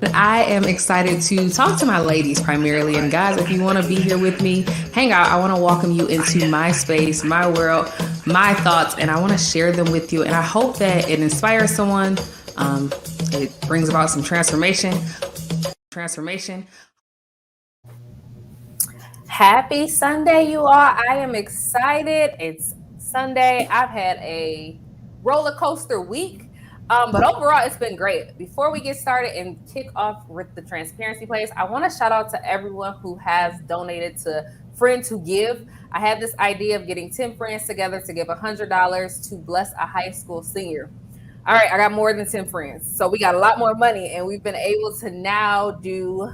I am excited to talk to my ladies primarily. And guys, if you want to be here with me, hang out. I want to welcome you into my space, my world, my thoughts, and I want to share them with you. And I hope that it inspires someone. It brings about some transformation. Happy Sunday, you all. I am excited. It's Sunday. I've had a roller coaster week. But overall, it's been great. Before we get started and kick off with the transparency plays, I want to shout out to everyone who has donated to Friends Who Give. I had this idea of getting 10 friends together to give $100 to bless a high school senior. All right, I got more than 10 friends. So we got a lot more money, and we've been able to now do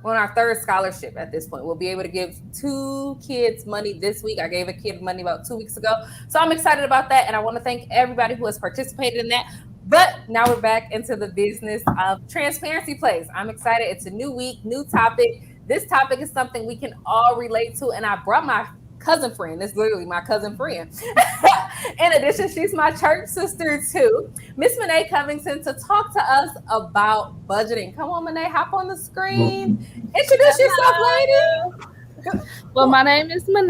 on our third scholarship at this point. We'll be able to give 2 kids money this week. I gave a kid money about 2 weeks ago. So I'm excited about that. And I want to thank everybody who has participated in that. But now we're back into the business of transparency plays. I'm excited. It's a new week, new topic. This topic is something we can all relate to. And I brought my cousin friend. It's literally my cousin friend. In addition, she's my church sister too, Miss Mine Covington, to talk to us about budgeting. Come on, Mine, hop on the screen. Introduce yourself, lady. Well, my name is Mine.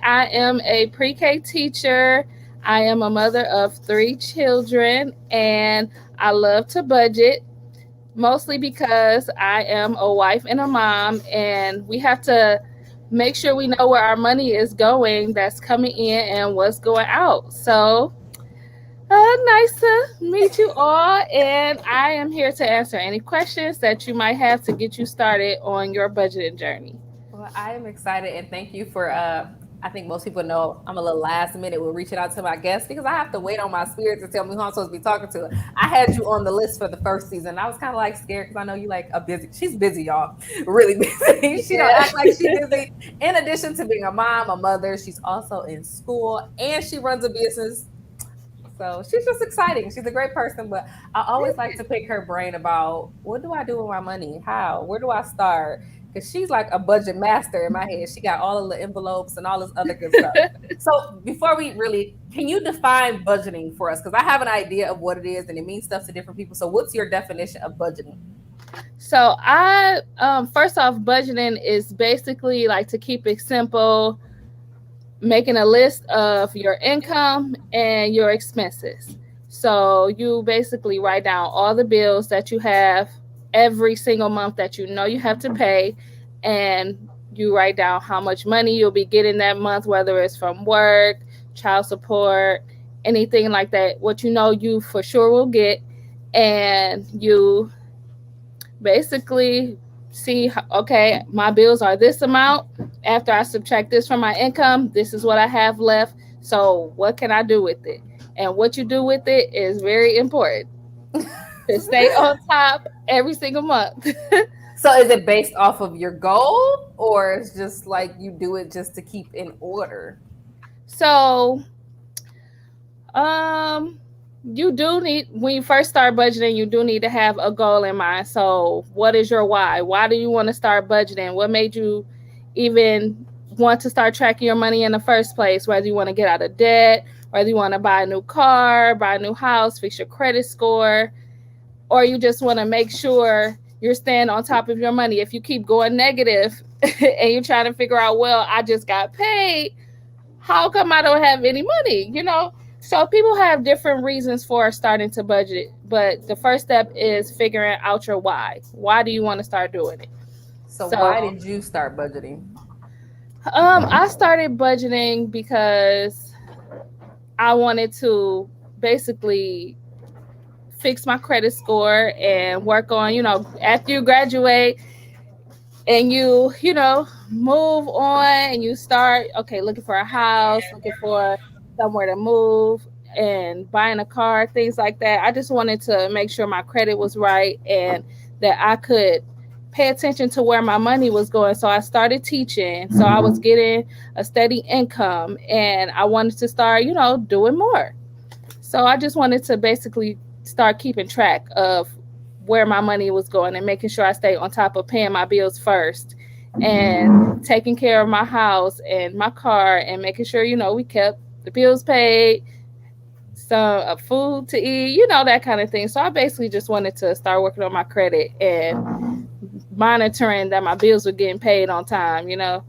I am a pre-K teacher. I am a mother of 3 children, and I love to budget, mostly because I am a wife and a mom, and we have to make sure we know where our money is going, that's coming in, and what's going out. So nice to meet you all, and I am here to answer any questions that you might have to get you started on your budgeting journey. Well, I am excited, and thank you for I think most people know I'm a little last minute with reaching out to my guests because I have to wait on my spirit to tell me who I'm supposed to be talking to. I had you on the list for the first season. I was kind of like scared because I know you like a busy. She's busy, y'all. Really busy. She don't act like she's busy. In addition to being a mom, a mother, she's also in school and she runs a business. So she's just exciting. She's a great person, but I always like to pick her brain about what do I do with my money? How? Where do I start? Because she's like a budget master in my head. She got all of the envelopes and all this other good stuff. So before we really, can you define budgeting for us? Because I have an idea of what it is and it means stuff to different people. So what's your definition of budgeting? So I, first off, budgeting is basically like, to keep it simple, making a list of your income and your expenses. So you basically write down all the bills that you have every single month that you know you have to pay, and you write down how much money you'll be getting that month, whether it's from work, child support, anything like that, what you know you for sure will get. And you basically see, okay, my bills are this amount. After I subtract this from my income, this is what I have left. So what can I do with it? And what you do with it is very important to stay on top every single month. So is it based off of your goal or it's just like you do it just to keep in order? So you do need, when you first start budgeting, you do need to have a goal in mind. So what is your why? Why do you want to start budgeting? What made you even want to start tracking your money in the first place? Whether you want to get out of debt, whether you want to buy a new car, buy a new house, fix your credit score, or you just want to make sure you're staying on top of your money. If you keep going negative and you're trying to figure out, well, I just got paid, how come I don't have any money? So people have different reasons for starting to budget, but the first step is figuring out your why. Why do you want to start doing it? So why did you start budgeting? I started budgeting because I wanted to basically fix my credit score and work on, after you graduate and you move on and you start, looking for a house, looking for somewhere to move and buying a car, things like that. I just wanted to make sure my credit was right and that I could pay attention to where my money was going. So I started teaching. So I was getting a steady income and I wanted to start, doing more. So I just wanted to basically start keeping track of where my money was going and making sure I stay on top of paying my bills first and taking care of my house and my car and making sure, we kept the bills paid, some food to eat, you know, that kind of thing. So I basically just wanted to start working on my credit and monitoring that my bills were getting paid on time, you know.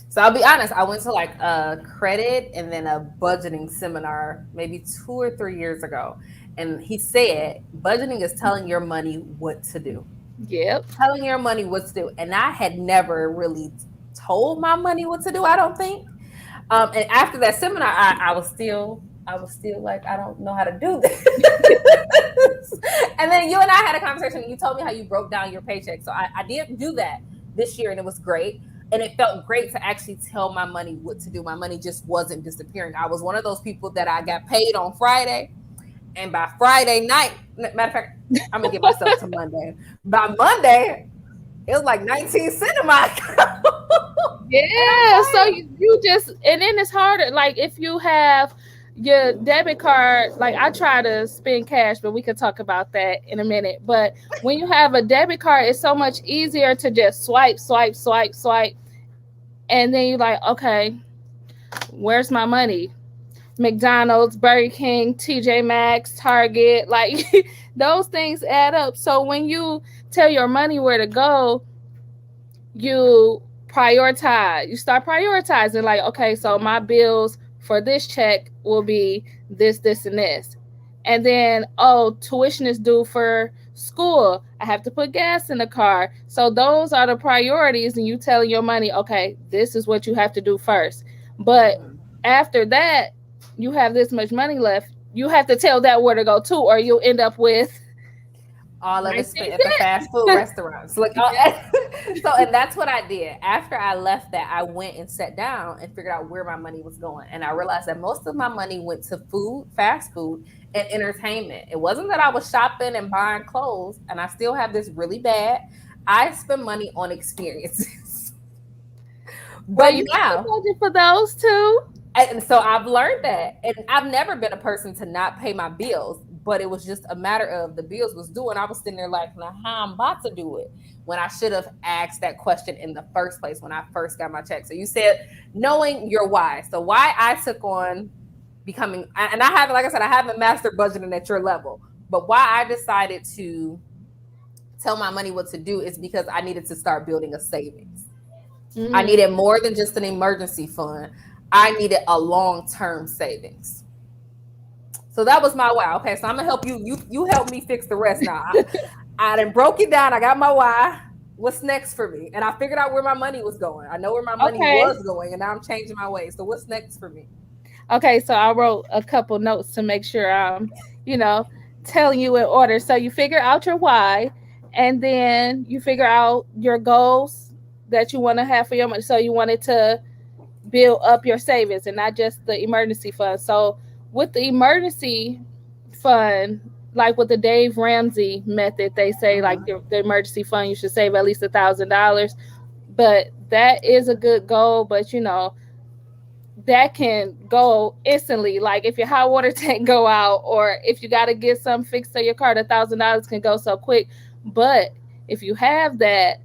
So I'll be honest, I went to like a credit and then a budgeting seminar maybe 2 or 3 years ago. And he said budgeting is telling your money what to do. Yep. Telling your money what to do. And I had never really told my money what to do, I don't think. And after that seminar, I was still like, I don't know how to do this. And then you and I had a conversation and you told me how you broke down your paycheck. So I did do that this year and it was great. And it felt great to actually tell my money what to do. My money just wasn't disappearing. I was one of those people that I got paid on Friday. And by Friday night, matter of fact, I'm going to get myself to Monday. By Monday, it was like 19 cents in my account. Yeah. So you just, and then it's harder. Like if you have your debit card, like I try to spend cash, but we could talk about that in a minute. But when you have a debit card, it's so much easier to just swipe. And then you're like, okay, where's my money? McDonald's, Burger King, TJ Maxx, Target, like those things add up. So when you tell your money where to go, you prioritize. You start prioritizing like, okay, so my bills for this check will be this, and this. And then, tuition is due for school. I have to put gas in the car. So those are the priorities, and you telling your money, okay, this is what you have to do first. But after that, you have this much money left. You have to tell that where to go to, or you'll end up with all of it spent at the fast food restaurants. Like, and that's what I did. After I left that, I went and sat down and figured out where my money was going. And I realized that most of my money went to food, fast food, and entertainment. It wasn't that I was shopping and buying clothes, and I still have this really bad. I spend money on experiences. But you now budget for those too. And so I've learned that. And I've never been a person to not pay my bills, but it was just a matter of the bills was due. And I was sitting there like, now how I'm about to do it, when I should have asked that question in the first place when I first got my check. So you said knowing your why. So why I took on becoming, and I haven't, like I said, I haven't mastered budgeting at your level, but why I decided to tell my money what to do is because I needed to start building a savings. I needed more than just an emergency fund. I needed a long-term savings. So that was my why. Okay, so I'm gonna help you. You help me fix the rest now. I done broke it down. I got my why. What's next for me? And I figured out where my money was going. I know where my money was going, and now I'm changing my ways. So what's next for me? Okay, so I wrote a couple notes to make sure I'm, telling you in order. So you figure out your why, and then you figure out your goals that you want to have for your money. So you wanted to build up your savings and not just the emergency fund. So with the emergency fund, like with the Dave Ramsey method, they say like the emergency fund, you should save at least $1,000. But that is a good goal, but that can go instantly. Like if your hot water tank go out, or if you got to get something fixed to your car, $1,000 can go so quick. But if you have that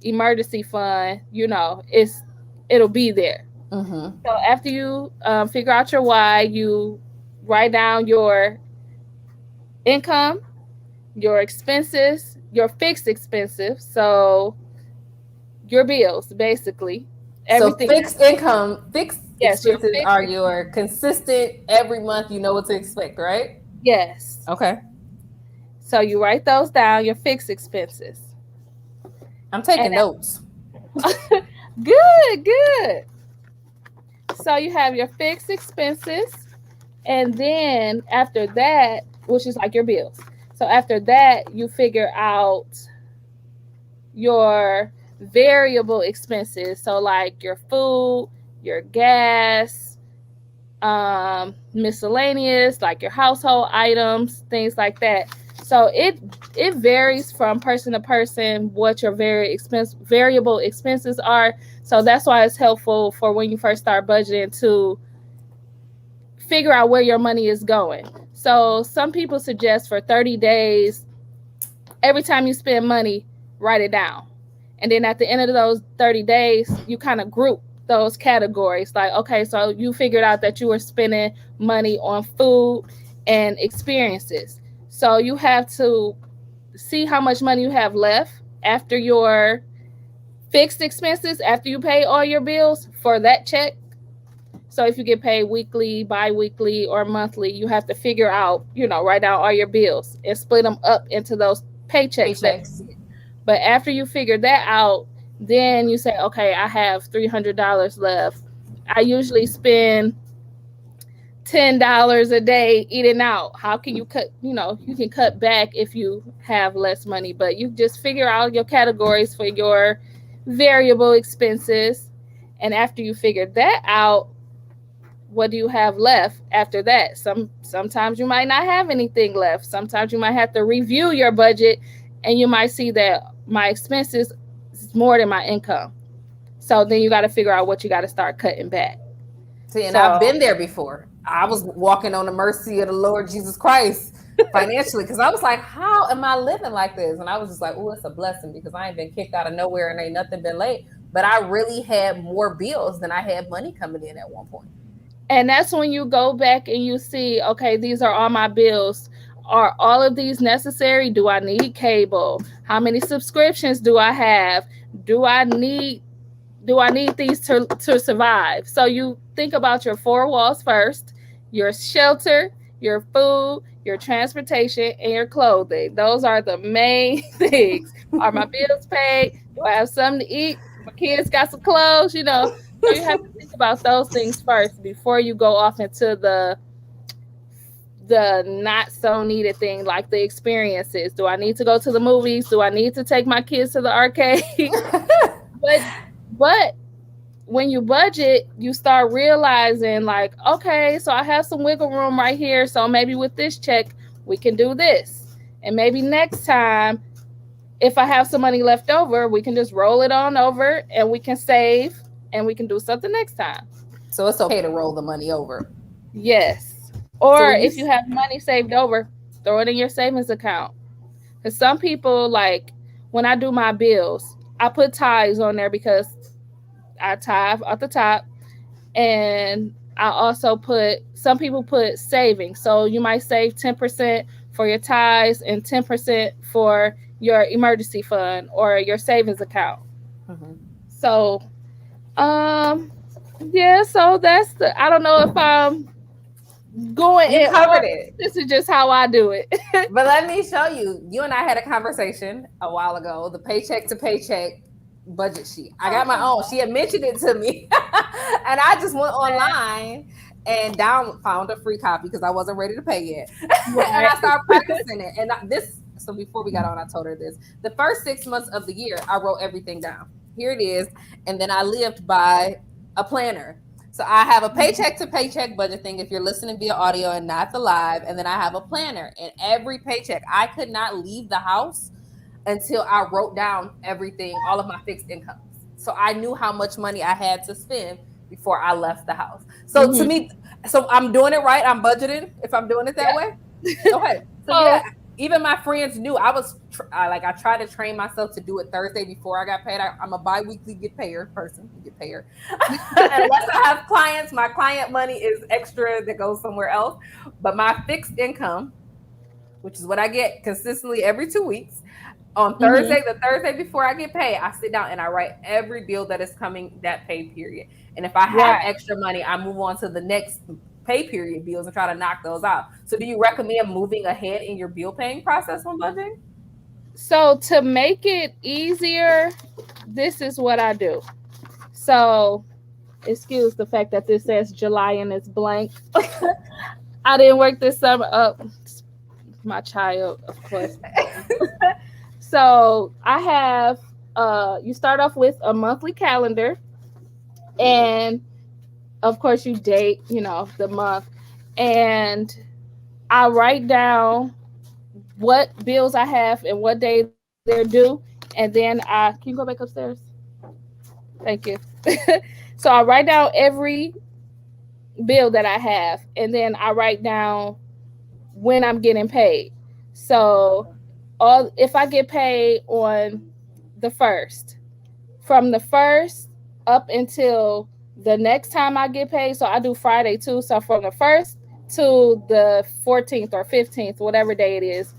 emergency fund, it'll be there. So after you figure out your why, you write down your income, your expenses, your fixed expenses. So your bills, basically. Everything. So fixed income, fixed expenses are your consistent, every month you know what to expect, right? Yes. Okay. So you write those down, your fixed expenses. I'm taking notes. Good. So you have your fixed expenses, and then after that, which is like your bills. So after that, you figure out your variable expenses. So like your food, your gas, miscellaneous, like your household items, things like that. So it varies from person to person what your variable expenses are. So that's why it's helpful for when you first start budgeting to figure out where your money is going. So some people suggest for 30 days, every time you spend money, write it down. And then at the end of those 30 days, you kind of group those categories. Like, okay, so you figured out that you were spending money on food and experiences. So you have to see how much money you have left after your fixed expenses, after you pay all your bills for that check. So if you get paid weekly, bi-weekly, or monthly, you have to figure out, write down all your bills and split them up into those paychecks. But after you figure that out, then you say, okay, I have $300 left. I usually spend $10 a day eating out. How can you cut, you can cut back if you have less money, but you just figure out your categories for your variable expenses. And after you figure that out, what do you have left after that? Sometimes you might not have anything left. Sometimes you might have to review your budget and you might see that my expenses is more than my income. So then you got to figure out what you got to start cutting back. See, and I've been there before. I was walking on the mercy of the Lord Jesus Christ financially because I was like, how am I living like this? And I was just like, oh, it's a blessing because I ain't been kicked out of nowhere and ain't nothing been late. But I really had more bills than I had money coming in at one point. And that's when you go back and you see, okay, these are all my bills. Are all of these necessary? Do I need cable? How many subscriptions do I have? Do I need these to survive? So you think about your four walls first, your shelter, your food, your transportation, and your clothing. Those are the main things. Are my bills paid? Do I have something to eat? My kids got some clothes, So you have to think about those things first before you go off into the not so needed thing, like the experiences. Do I need to go to the movies? Do I need to take my kids to the arcade? But when you budget, you start realizing like, okay, so I have some wiggle room right here. So maybe with this check, we can do this. And maybe next time, if I have some money left over, we can just roll it on over and we can save and we can do something next time. So it's okay to roll the money over. Yes. Or if you have money saved over, throw it in your savings account. Because some people, like, when I do my bills, I put tithes on there because I tithe at the top. And I also some people put savings. So you might save 10% for your tithes and 10% for your emergency fund or your savings account. Mm-hmm. So, yeah, so that's I don't know if I'm going in. Covered it. This is just how I do it. But let me show you. You and I had a conversation a while ago, the paycheck to paycheck budget sheet. I got my own. She had mentioned it to me. And I just went online and found a free copy because I wasn't ready to pay yet. Right. And I started practicing it. And so before we got on, I told her this. The first 6 months of the year, I wrote everything down. Here it is. And then I lived by a planner. So I have a paycheck to paycheck budget thing if you're listening via audio and not the live. And then I have a planner. And every paycheck, I could not leave the house until I wrote down everything, all of my fixed incomes. So I knew how much money I had to spend before I left the house. So to me, so I'm doing it right. I'm budgeting if I'm doing it that way. Okay. So yeah, even my friends knew I tried to train myself to do it Thursday before I got paid. I'm a bi-weekly get payer person. Unless I have clients, my client money is extra that goes somewhere else. But my fixed income, which is what I get consistently every 2 weeks, on Thursday, the Thursday before I get paid, I sit down and I write every bill that is coming that pay period. And if I have extra money, I move on to the next pay period bills and try to knock those out. So do you recommend moving ahead in your bill paying process when budgeting? So to make it easier, this is what I do. So excuse the fact that this says July and it's blank. I didn't work this summer. My child, of course. So I have, you start off with a monthly calendar, and of course you date, the month, and I write down what bills I have and what day they're due, and then can you go back upstairs? Thank you. So I write down every bill that I have, and then I write down when I'm getting paid. So if I get paid on the 1st, from the 1st up until the next time I get paid, so I do Friday too. So from the 1st to the 14th or 15th, whatever day it is,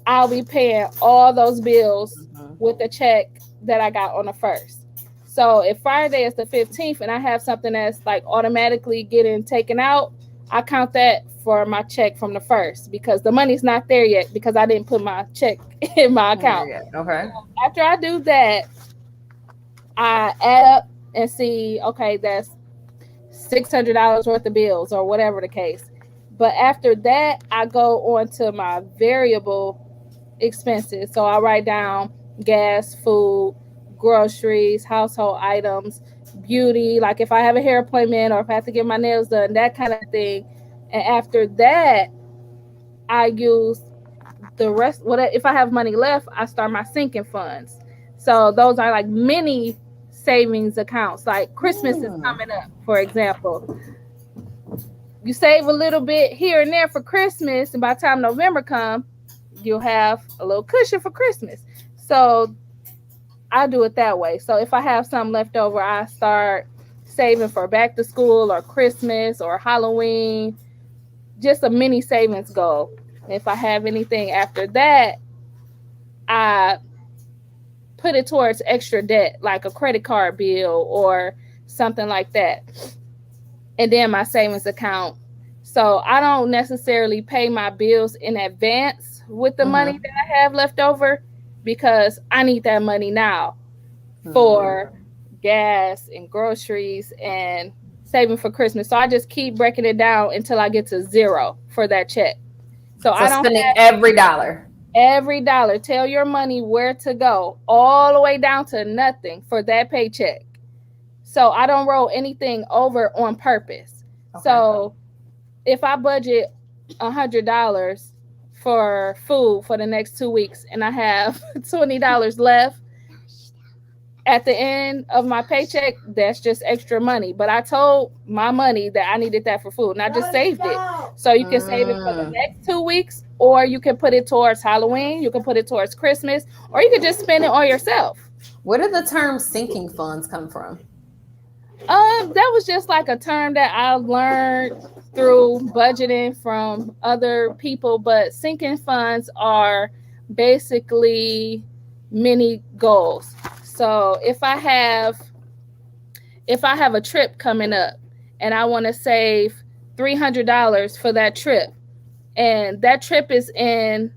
I'll be paying all those bills with the check that I got on the 1st. So if Friday is the 15th and I have something that's like automatically getting taken out, I count that for my check from the 1st because the money's not there yet because I didn't put my check in my account. Okay. So after I do that, I add up and see, okay, that's $600 worth of bills or whatever the case. But after that, I go on to my variable expenses. So I write down gas, food, groceries, household items, beauty, like if I have a hair appointment or if I have to get my nails done, that kind of thing. And after that, I use the rest. What if I have money left? I start my sinking funds. So those are like mini savings accounts. Like Christmas is coming up, for example. You save a little bit here and there for Christmas, and by the time November comes, you'll have a little cushion for Christmas. So I do it that way. So if I have something left over, I start saving for back to school or Christmas or Halloween, just a mini savings goal. If I have anything after that, I put it towards extra debt, like a credit card bill or something like that. And then my savings account. So I don't necessarily pay my bills in advance with the money that I have left over because I need that money now for gas and groceries and saving for Christmas. So I just keep breaking it down until I get to zero for that check. So I don't spending every dollar. Every dollar. Tell your money where to go, all the way down to nothing for that paycheck. So I don't roll anything over on purpose. Okay. So if I budget $100 for food for the next 2 weeks and I have $20 left at the end of my paycheck, that's just extra money. But I told my money that I needed that for food and I just saved it. So you can save it for the next 2 weeks, or you can put it towards Halloween, you can put it towards Christmas, or you can just spend it on yourself. Where did the term sinking funds come from? That was just like a term that I learned through budgeting from other people, but sinking funds are basically mini goals. So if I have a trip coming up and I want to save $300 for that trip, and that trip is in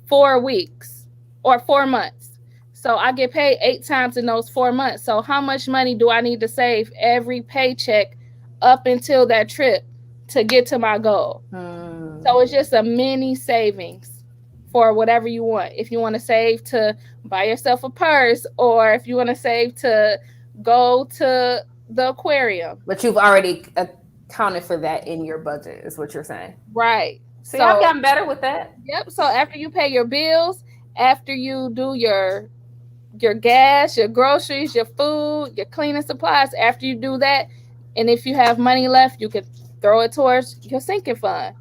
4 weeks or 4 months. So I get paid 8 times in those 4 months. So how much money do I need to save every paycheck up until that trip to get to my goal? So it's just a mini savings for whatever you want. If you want to save to buy yourself a purse, or if you want to save to go to the aquarium. But you've already accounted for that in your budget, is what you're saying. Right. So I've gotten better with that. Yep. So after you pay your bills, after you do your gas, your groceries, your food, your cleaning supplies, after you do that, and if you have money left, you can throw it towards your sinking fund.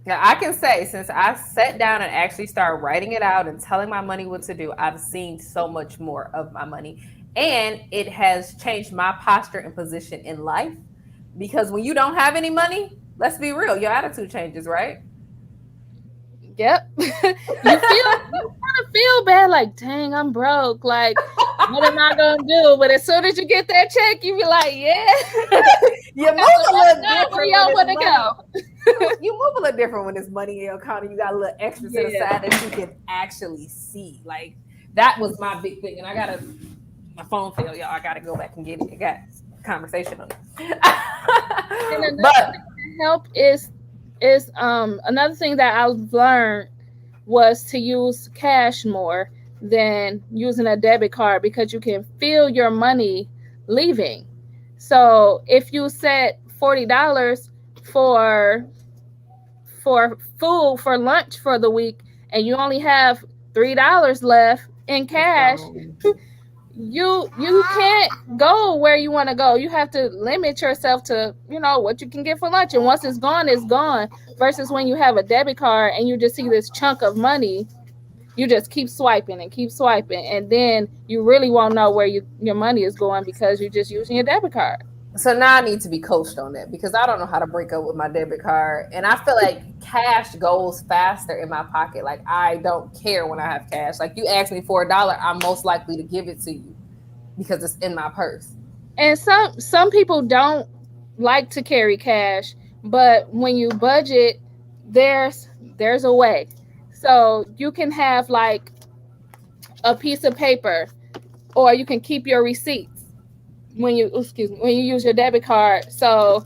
Now, I can say, since I sat down and actually started writing it out and telling my money what to do, I've seen so much more of my money. And it has changed my posture and position in life. Because when you don't have any money, let's be real, your attitude changes, right? Yep. You kind of feel bad, like, dang, I'm broke. Like, what am I gonna do? But as soon as you get that check, you be like, yeah. You move a little different. Where y'all want to go? You move a little different when there's money in your account and you got a little extra to the side that you can actually see. Like, that was my big thing. And my phone failed, y'all. I gotta go back and get it. I got conversation on it. And another thing that help is another thing that I learned was to use cash more than using a debit card, because you can feel your money leaving. So if you set $40 for food for lunch for the week and you only have $3 left in cash, you can't go where you want to go. You have to limit yourself to, what you can get for lunch. And once it's gone, it's gone. Versus when you have a debit card and you just see this chunk of money, you just keep swiping. And then you really won't know where your money is going because you're just using your debit card. So now I need to be coached on that because I don't know how to break up with my debit card. And I feel like cash goes faster in my pocket. Like I don't care when I have cash. Like you ask me for $1, I'm most likely to give it to you because it's in my purse. And some people don't like to carry cash, but when you budget, there's a way. So you can have like a piece of paper, or you can keep your receipts when you use your debit card. So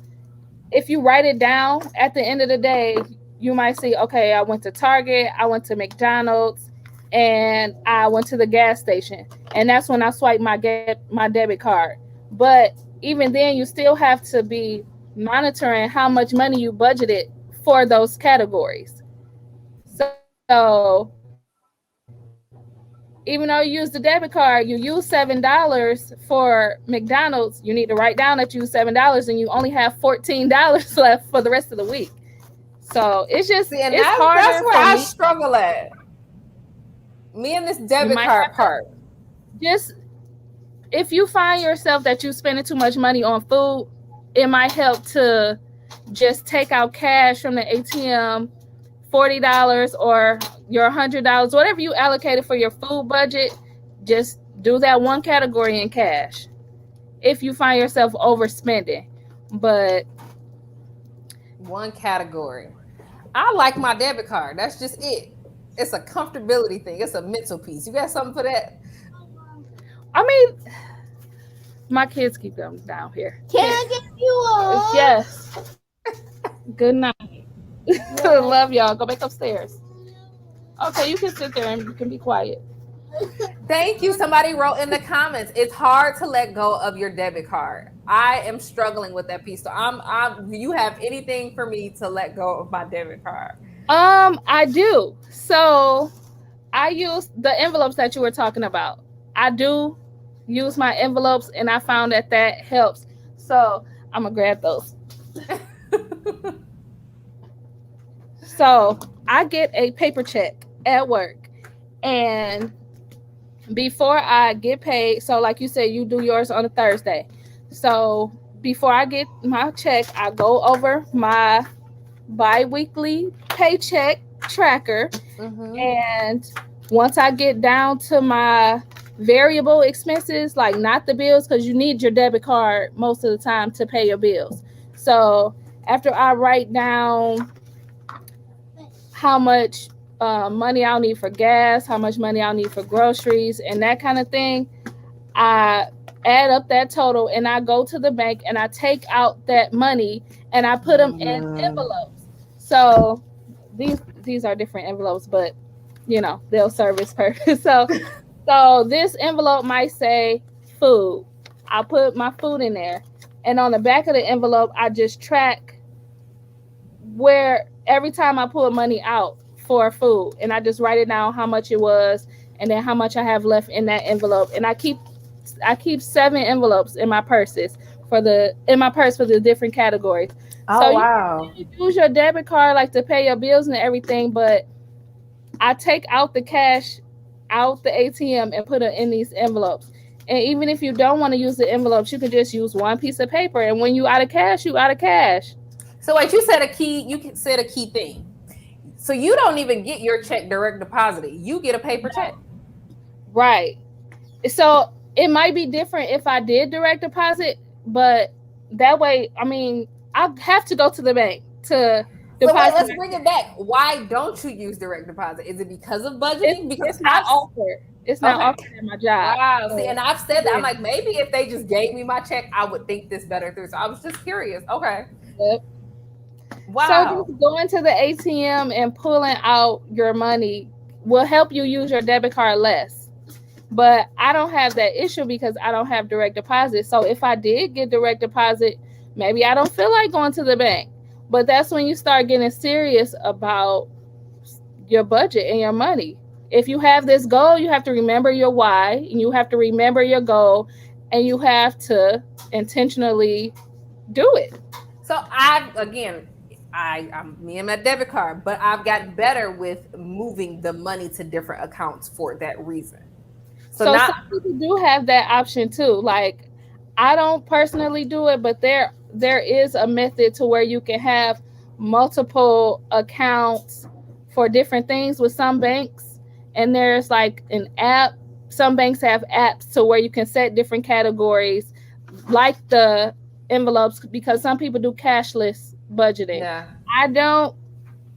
if you write it down at the end of the day, you might see, okay, I went to Target, I went to McDonald's, and I went to the gas station, and that's when I swipe my debit card. But even then, you still have to be monitoring how much money you budgeted for those categories. So even though you use the debit card, you use $7 for McDonald's, you need to write down that you used $7 and you only have $14 left for the rest of the week. So it's just it's harder. That's where I struggle at. Me and this debit card part. Just if you find yourself that you're spending too much money on food, it might help to just take out cash from the ATM, $40 or your $100, whatever you allocated for your food budget. Just do that one category in cash if you find yourself overspending. But one category. I like my debit card. That's just it. It's a comfortability thing. It's a mental piece. You got something for that? I mean, my kids keep them down here. Can I get you up? Yes. Good night. Love y'all. Go back upstairs. Okay, you can sit there and you can be quiet. Thank you. Somebody wrote in the comments, it's hard to let go of your debit card. I am struggling with that piece. So do you have anything for me to let go of my debit card? I do. So I use the envelopes that you were talking about. I do use my envelopes, and I found that helps. So I'm gonna grab those. So I get a paper check at work, and before I get paid, so like you said, you do yours on a Thursday. So before I get my check, I go over my bi-weekly paycheck tracker. Mm-hmm. And once I get down to my variable expenses, like not the bills, because you need your debit card most of the time to pay your bills. So after I write down how much money I'll need for gas, how much money I'll need for groceries, and that kind of thing, I add up that total and I go to the bank and I take out that money and I put them in envelopes. So these are different envelopes, but you know, they'll serve its purpose. So this envelope might say food. I'll put my food in there, and on the back of the envelope, I just track where every time I pull money out for food, and I just write it down how much it was and then how much I have left in that envelope. And I keep 7 envelopes in my purse for the different categories. Oh, so wow. You use your debit card like to pay your bills and everything, but I take out the cash out the ATM and put it in these envelopes. And even if you don't want to use the envelopes, you can just use one piece of paper. And when you out of cash, you out of cash. So wait, you said a key thing. So you don't even get your check direct deposited. You get a paper check. Right. So it might be different if I did direct deposit, but that way, I mean, I have to go to the bank to deposit. So wait, let's bring it back. Why don't you use direct deposit? Is it because of budgeting? Because it's not offered. It's not offered at my job. Wow. See, and I've said that. I'm like, maybe if they just gave me my check, I would think this better through. So I was just curious. Okay. Yep. Wow. So just going to the ATM and pulling out your money will help you use your debit card less. But I don't have that issue because I don't have direct deposit. So if I did get direct deposit, maybe I don't feel like going to the bank. But that's when you start getting serious about your budget and your money. If you have this goal, you have to remember your why, and you have to remember your goal, and you have to intentionally do it. So I'm me and my debit card, but I've gotten better with moving the money to different accounts for that reason. So some people do have that option too. Like I don't personally do it, but there is a method to where you can have multiple accounts for different things with some banks, and there's like an app. Some banks have apps to where you can set different categories, like the envelopes, because some people do cashless budgeting. Yeah. I don't,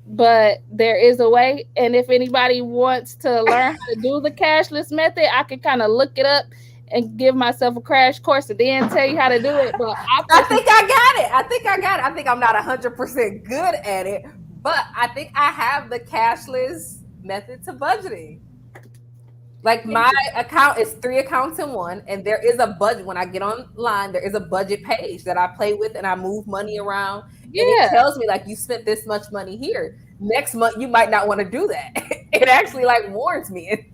but there is a way. And if anybody wants to learn how to do the cashless method, I can kind of look it up and give myself a crash course and then tell you how to do it. But I think I got it. I think I'm not 100% good at it, but I think I have the cashless method to budgeting. Like my account is 3 accounts in one, and there is a budget. When I get online, there is a budget page that I play with, and I move money around, and it tells me like you spent this much money here. Next month, you might not want to do that. It actually like warns me.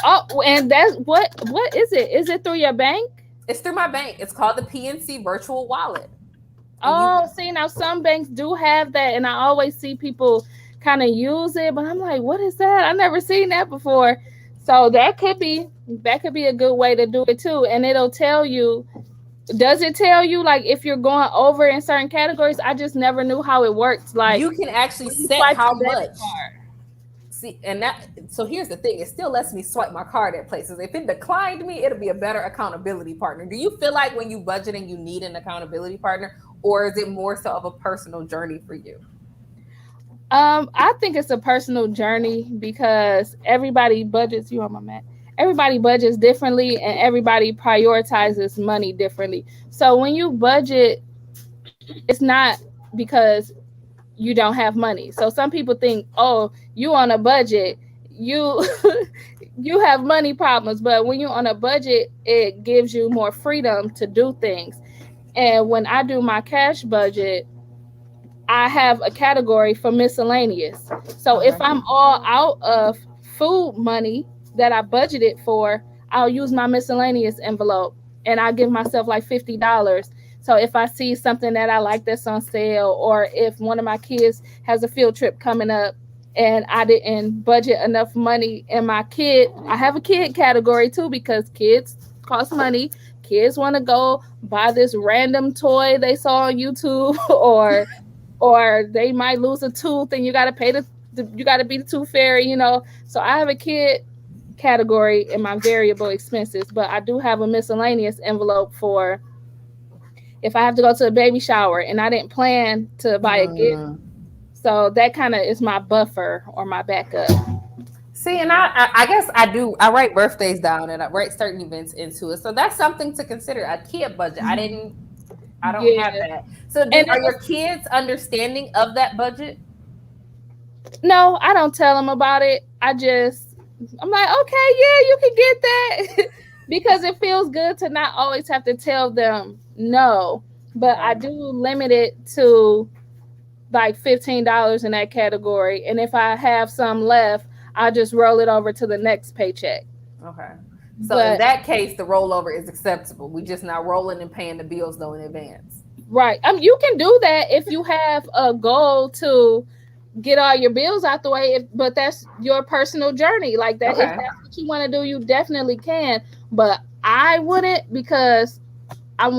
Oh, and that's what is it? Is it through your bank? It's through my bank. It's called the PNC Virtual Wallet. See, now some banks do have that, and I always see people kind of use it, but I'm like, what is that? I never seen that before. So that could be a good way to do it too. And it'll tell you, does it tell you like if you're going over in certain categories? I just never knew how it works. Like you can actually set how much. See, and that, so here's the thing, it still lets me swipe my card at places. If it declined me, it'll be a better accountability partner. Do you feel like when you budgeting, you need an accountability partner, or is it more so of a personal journey for you? I think it's a personal journey because everybody budgets. You on my mat? Everybody budgets differently, and everybody prioritizes money differently. So when you budget, it's not because you don't have money. So some people think, oh, you on a budget, you you have money problems. But when you're on a budget, it gives you more freedom to do things. And when I do my cash budget, I have a category for miscellaneous. So if I'm all out of food money that I budgeted for, I'll use my miscellaneous envelope and I give myself like $50. So if I see something that I like that's on sale, or if one of my kids has a field trip coming up and I didn't budget enough money in my kid, I have a kid category too, because kids cost money. Kids want to go buy this random toy they saw on YouTube, or they might lose a tooth and you got to pay you got to be the tooth fairy, you know. So I have a kid category in my variable expenses, but I do have a miscellaneous envelope for if I have to go to a baby shower and I didn't plan to buy a gift. So that kind of is my buffer or my backup. See, and I guess I write birthdays down and I write certain events into it. So that's something to consider. A kid budget. I don't have that. So are your kids understanding of that budget? No, I don't tell them about it. I'm like, okay, yeah, you can get that. Because it feels good to not always have to tell them no. But I do limit it to like $15 in that category. And if I have some left, I just roll it over to the next paycheck. Okay. So in that case, the rollover is acceptable. We just not rolling and paying the bills though in advance. Right. You can do that if you have a goal to get all your bills out the way, but that's your personal journey. Like that, if that's what you want to do, you definitely can. But I wouldn't, because I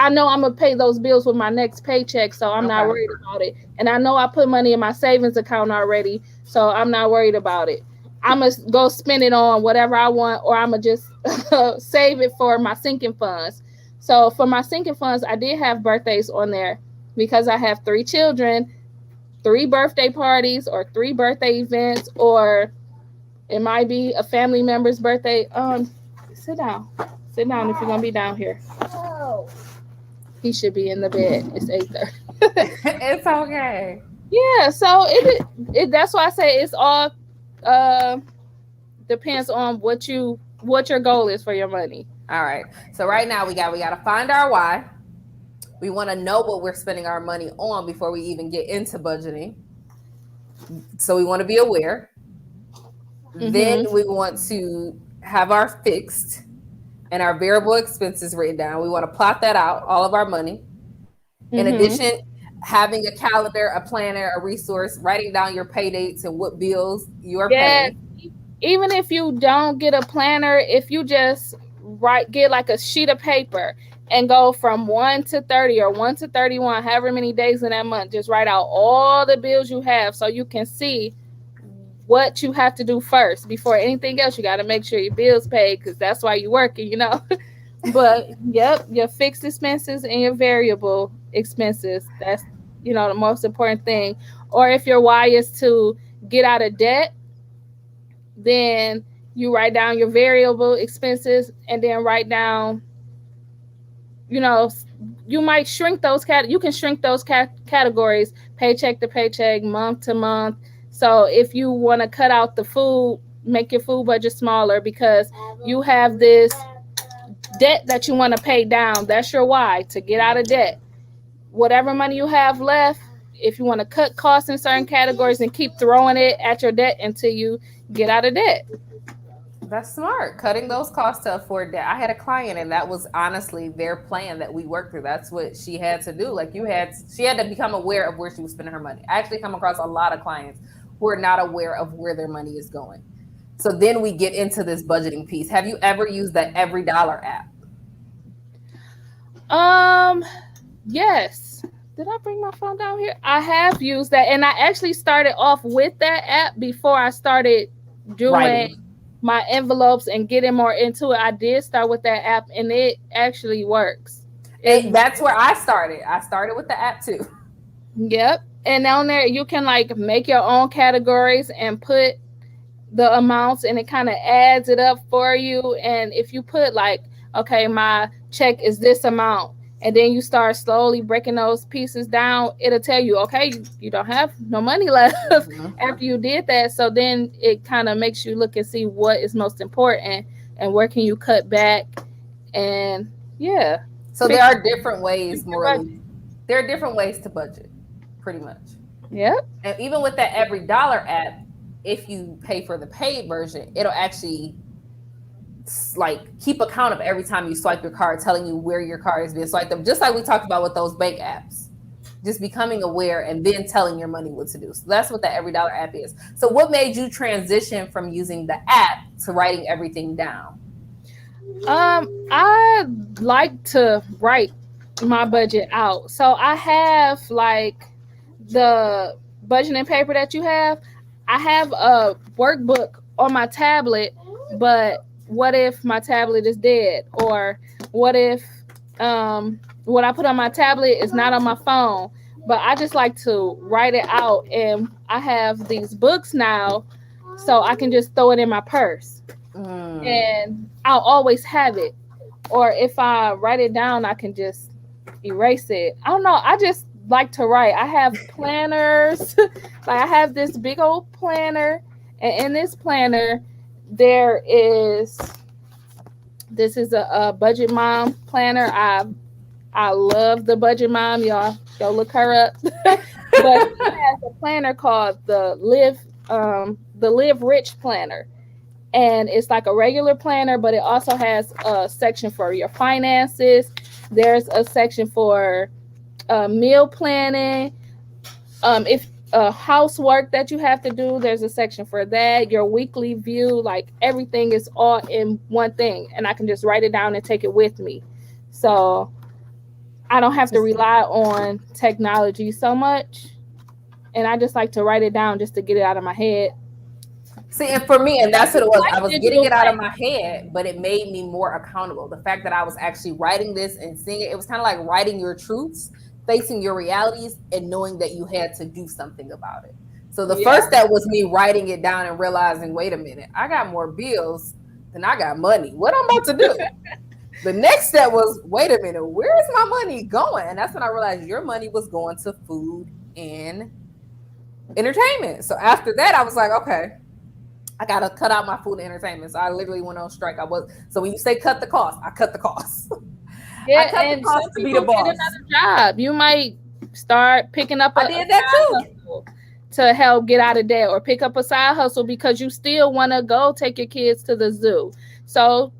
know I'm gonna pay those bills with my next paycheck, so I'm not worried about it. And I know I put money in my savings account already, so I'm not worried about it. I'm gonna go spend it on whatever I want, or I'm gonna just save it for my sinking funds. So for my sinking funds, I did have birthdays on there because I have 3 children, 3 birthday parties or 3 birthday events, or it might be a family member's birthday. Sit down if you're gonna be down here. Oh. He should be in the bed. It's 8:30. It's okay. Yeah, so it that's why I say it's all depends on what your goal is for your money. All right. So right now we got to find our why. We want to know what we're spending our money on before we even get into budgeting. So we want to be aware. Mm-hmm. Then we want to have our fixed and our variable expenses written down. We want to plot that out, all of our money. In addition, having a calendar, a planner, a resource, writing down your pay dates and what bills you are paying. Even if you don't get a planner, if you just get like a sheet of paper and go from 1 to 30 or 1 to 31, however many days in that month. Just write out all the bills you have so you can see what you have to do first before anything else. You got to make sure your bills paid because that's why you're working, you know. But yep, your fixed expenses and your variable expenses, that's, you know, the most important thing. Or if your why is to get out of debt, then you write down your variable expenses and then write down, you know, you might shrink those you can shrink those categories paycheck to paycheck, month to month. So if you want to cut out the food, make your food budget smaller because you have this debt that you want to pay down. That's your why, to get out of debt. Whatever money you have left, if you want to cut costs in certain categories and keep throwing it at your debt until you get out of debt. That's smart. Cutting those costs to afford debt. I had a client and that was honestly their plan that we worked through. That's what she had to do. Like she had to become aware of where she was spending her money. I actually come across a lot of clients who are not aware of where their money is going. So then we get into this budgeting piece. Have you ever used that Every Dollar app? Yes. Did I bring my phone down here? I have used that, and I actually started off with that app before I started doing my envelopes and getting more into it. I did start with that app, and it actually works. That's where I started. I started with the app too. Yep. And on there, you can like make your own categories and put the amounts, and it kind of adds it up for you. And if you put like, okay, my check is this amount, and then you start slowly breaking those pieces down, it'll tell you, okay, you don't have no money left after you did that. So then it kind of makes you look and see what is most important and where can you cut back. And yeah. So there are different ways, Morley. There are different ways to budget, pretty much. Yep. And even with that Every Dollar app, if you pay for the paid version, it'll actually like keep account of every time you swipe your card, telling you where your card is being swiped up, just like we talked about with those bank apps. Just becoming aware and then telling your money what to do. So that's what the Every Dollar app is. So what made you transition from using the app to writing everything down? I like to write my budget out. So I have like the budgeting paper that you have. I have a workbook on my tablet, but what if my tablet is dead? Or what if what I put on my tablet is not on my phone? But I just like to write it out, and I have these books now, so I can just throw it in my purse, and I'll always have it. Or if I write it down, I can just erase it. I don't know. I just like to write. I have planners. Like I have this big old planner, and in this planner, this is a Budget Mom planner. I love the Budget Mom. Y'all go look her up. But she has a planner called the Live Rich planner. And it's like a regular planner, but it also has a section for your finances. There's a section for meal planning. If housework that you have to do, there's a section for that. Your weekly view, like everything is all in one thing, and I can just write it down and take it with me. So I don't have to rely on technology so much, and I just like to write it down just to get it out of my head. See, and for me, and that's what it was. I was getting it out of my head, but it made me more accountable. The fact that I was actually writing this and seeing it, it was kind of like writing your truths, facing your realities, and knowing that you had to do something about it. So the first step was me writing it down and realizing, wait a minute, I got more bills than I got money. What I'm about to do? The next step was, wait a minute, where is my money going? And that's when I realized your money was going to food and entertainment. So after that, I was like, okay, I got to cut out my food and entertainment. So I literally went on strike. So when you say cut the cost, I cut the cost. Yeah, I cut and the cost to be the boss. Get another job. You might start picking up I did that too. To help get out of debt, or pick up a side hustle because you still want to go take your kids to the zoo. So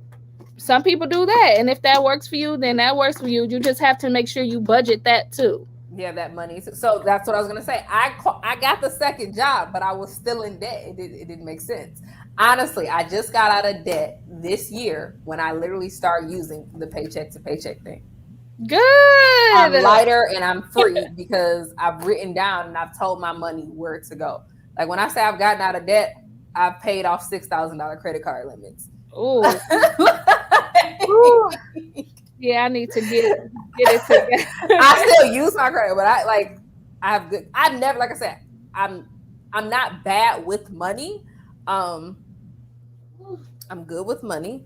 some people do that. And if that works for you, then that works for you. You just have to make sure you budget that too. Yeah, that money. So that's what I was going to say. I got the second job, but I was still in debt. It didn't make sense. Honestly, I just got out of debt this year when I literally started using the paycheck to paycheck thing. Good. I'm lighter and I'm free because I've written down and I've told my money where to go. Like when I say I've gotten out of debt, I've paid off $6,000 credit card limits. Ooh. Yeah, I need to get it together. I still use my credit, but I have good. I never, like I said, I'm not bad with money. I'm good with money.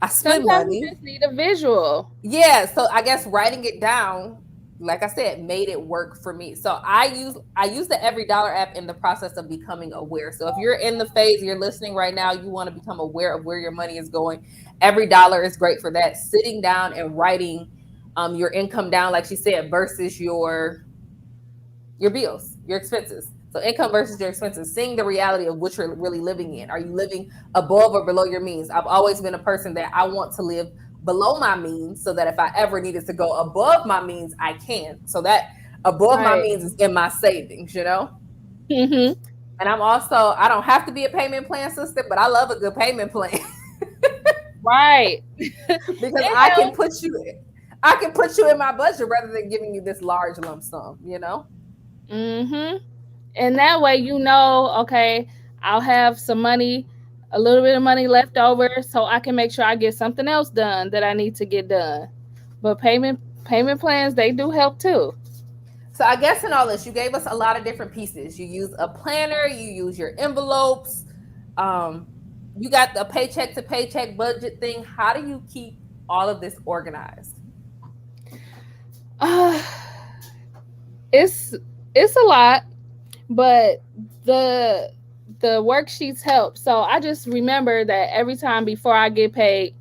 I spend Sometimes money. you just need a visual. Yeah, so I guess writing it down, like I said, made it work for me. So I use the Every Dollar app in the process of becoming aware. So if you're in the phase, you're listening right now, you want to become aware of where your money is going. Every Dollar is great for that. Sitting down and writing your income down, like she said, versus your bills, your expenses. So income versus your expenses, seeing the reality of what you're really living in. Are you living above or below your means? I've always been a person that I want to live below my means so that if I ever needed to go above my means, I can. So that above my means is in my savings, you know? Mm-hmm. And I don't have to be a payment plan sister, but I love a good payment plan. Right. Because I can put you in my budget rather than giving you this large lump sum, you know? Mm-hmm. And that way, okay, I'll have some money, a little bit of money left over, so I can make sure I get something else done that I need to get done. But payment plans, they do help too. So I guess in all this, you gave us a lot of different pieces. You use a planner, you use your envelopes, you got the paycheck to paycheck budget thing. How do you keep all of this organized? It's a lot, but the worksheets help. So I just remember that every time before I get paid,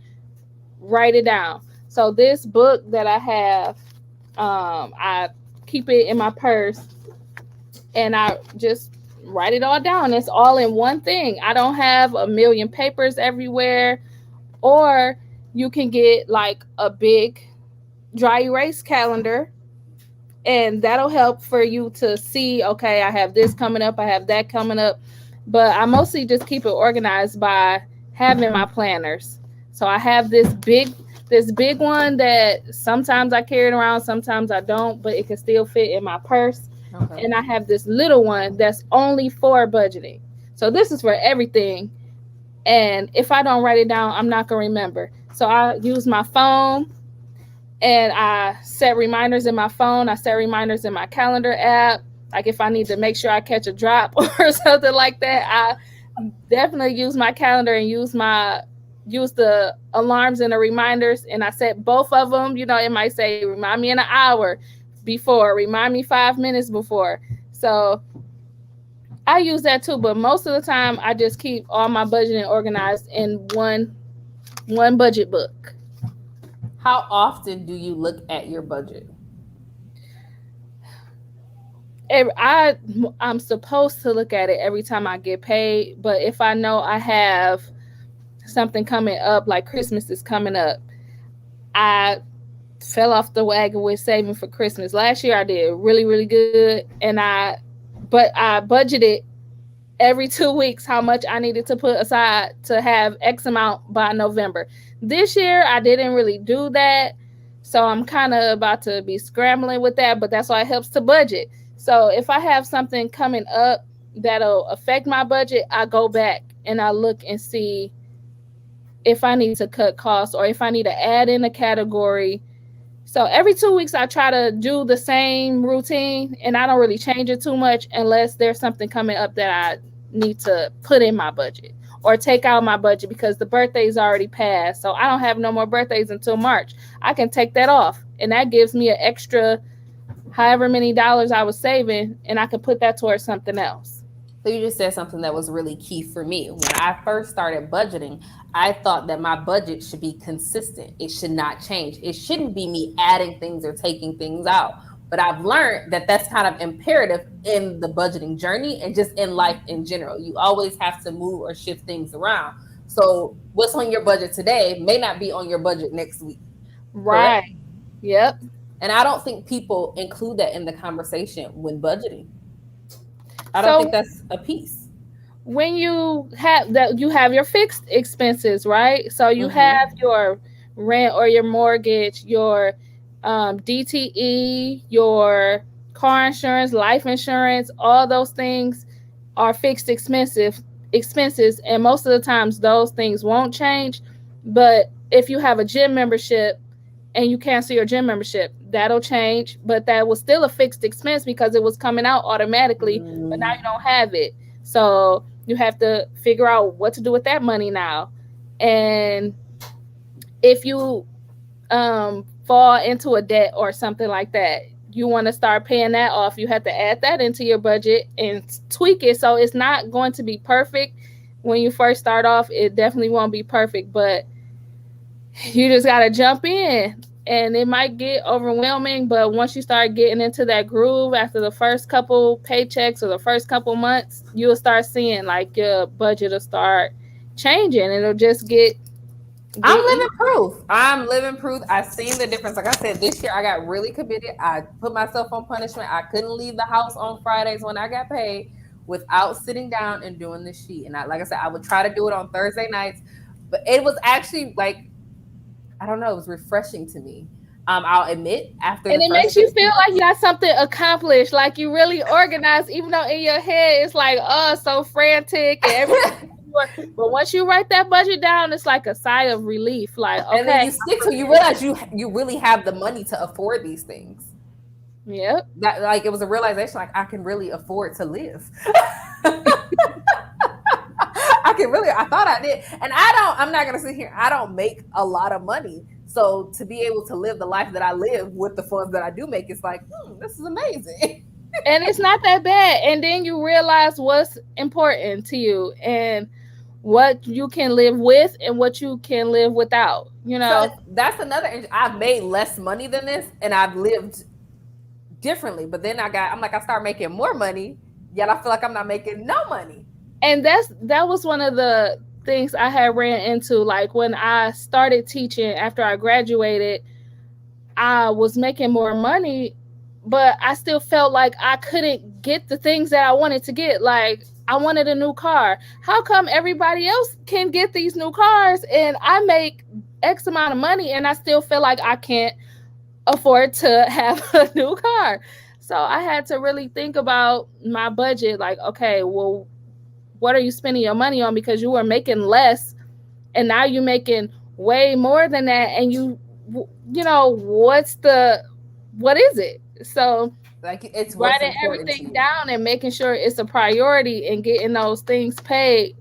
write it down. So this book that I have, I keep it in my purse and I just write it all down. It's all in one thing. I don't have a million papers everywhere. Or you can get like a big dry erase calendar, and that'll help for you to see, okay, I have this coming up, I have that coming up. But I mostly just keep it organized by having my planners. So I have this big one that sometimes I carry it around, sometimes I don't, but it can still fit in my purse. Okay. And I have this little one that's only for budgeting. So this is for everything. And if I don't write it down, I'm not going to remember. So I use my phone and I set reminders in my phone. I set reminders in my calendar app. Like if I need to make sure I catch a drop or something like that, I definitely use my calendar and use the alarms and the reminders. And I set both of them. It might say, remind me in an hour before, remind me 5 minutes before. So I use that too, but most of the time I just keep all my budgeting organized in one budget book. How often do you look at your budget? I'm supposed to look at it every time I get paid, but if I know I have something coming up, like Christmas is coming up, I fell off the wagon with saving for Christmas. Last year I did really, really good, but I budgeted every 2 weeks how much I needed to put aside to have X amount by November. This year, I didn't really do that. So I'm kind of about to be scrambling with that, but that's why it helps to budget. So if I have something coming up that'll affect my budget, I go back and I look and see if I need to cut costs or if I need to add in a category. So every 2 weeks, I try to do the same routine, and I don't really change it too much unless there's something coming up that I need to put in my budget or take out my budget because the birthday's already passed. So I don't have no more birthdays until March. I can take that off, and that gives me an extra however many dollars I was saving, and I can put that towards something else. So you just said something that was really key for me. When I first started budgeting, I thought that my budget should be consistent. It should not change. It shouldn't be me adding things or taking things out. But I've learned that that's kind of imperative in the budgeting journey and just in life in general. You always have to move or shift things around. So what's on your budget today may not be on your budget next week. Right. Correct? Yep. And I don't think people include that in the conversation when budgeting. I don't think that's a piece. when you have that, you have your fixed expenses, right? So you have your rent or your mortgage, your DTE, your car insurance, life insurance, all those things are fixed expenses, and most of the times those things won't change. But if you have a gym membership and you cancel your gym membership, that'll change, but that was still a fixed expense because it was coming out automatically, but now you don't have it. So you have to figure out what to do with that money now. And if you fall into a debt or something like that, you want to start paying that off, you have to add that into your budget and tweak it. So it's not going to be perfect when you first start off. It definitely won't be perfect, but you just got to jump in, and it might get overwhelming, but once you start getting into that groove after the first couple paychecks or the first couple months, you'll start seeing like your budget will start changing. It'll just get I'm living proof. I'm living proof. I've seen the difference. Like I said, this year I got really committed. I put myself on punishment. I couldn't leave the house on Fridays when I got paid without sitting down and doing the sheet. And like I said, I would try to do it on Thursday nights, but it was actually like, I don't know, it was refreshing to me. I'll admit after, and it makes you feel like you got something accomplished, like you really organized, even though in your head it's like, oh, so frantic and everything. But once you write that budget down, it's like a sigh of relief. Like, okay, and then you stick to, you realize you really have the money to afford these things. Yep. That, like, it was a realization, like, I can really afford to live. I thought I did. And I'm not going to sit here. I don't make a lot of money. So to be able to live the life that I live with the funds that I do make, it's like, this is amazing. And it's not that bad. And then you realize what's important to you and what you can live with and what you can live without, you know. So that's another, I've made less money than this and I've lived differently. But then I start making more money, yet I feel like I'm not making no money. And that was one of the things I had ran into. Like when I started teaching after I graduated, I was making more money, but I still felt like I couldn't get the things that I wanted to get. Like I wanted a new car. How come everybody else can get these new cars and I make X amount of money and I still feel like I can't afford to have a new car? So I had to really think about my budget. Like, okay, well, what are you spending your money on? Because you were making less and now you're making way more than that. And you know, what is it? So like, it's writing everything down and making sure it's a priority and getting those things paid.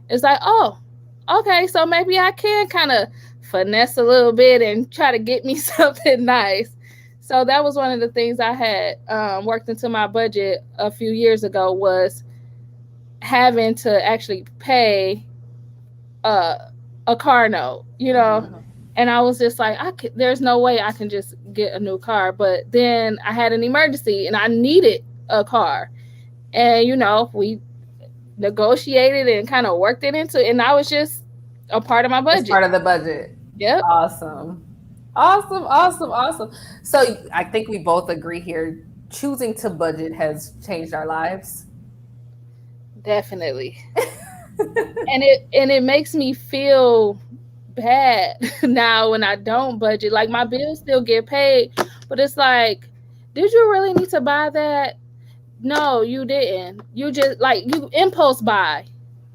It's like, oh, okay, so maybe I can kind of finesse a little bit and try to get me something nice. So that was one of the things I had worked into my budget a few years ago, was having to actually pay a car note, you know. Mm-hmm. And I was just like, there's no way I can just get a new car. But then I had an emergency and I needed a car. And, you know, we negotiated and kind of worked it into it. And I was just a part of my budget. It's part of the budget. Yep. Awesome. So I think we both agree here. Choosing to budget has changed our lives. Definitely. and it makes me feel bad now when I don't budget. Like my bills still get paid, but it's like, did you really need to buy that? No, you didn't. You just like, you impulse buy